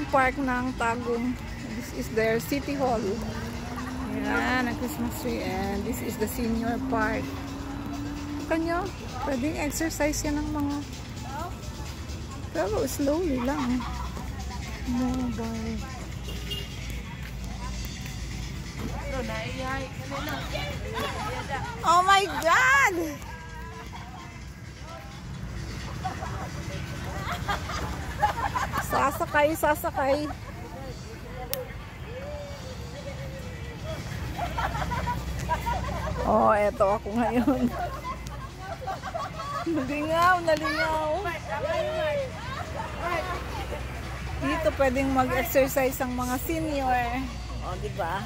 park ng Tagum. This is their city hall. Yan, ang Christmas tree. And this is the senior park. Kanya, pwedeng exercise yan ng mga, pero slowly lang. Mobile. Oh my God! Sasakay, sasakay. Oh, eto ako ngayon. Nalingaw, nalingaw. Dito pwedeng mag-exercise ang mga senior. O, diba?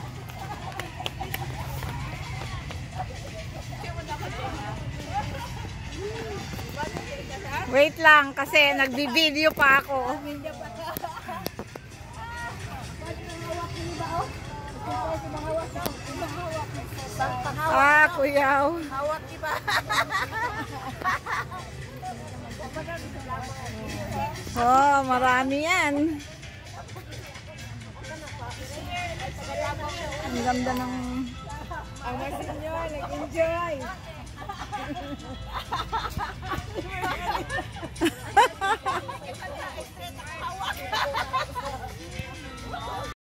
Wait lang, kasi nagbi-video pa ako. Ah, kuyaw. Hawak iba. Oh, marami yan. Ang ganda ng... Ang mga senyor, nag-enjoy.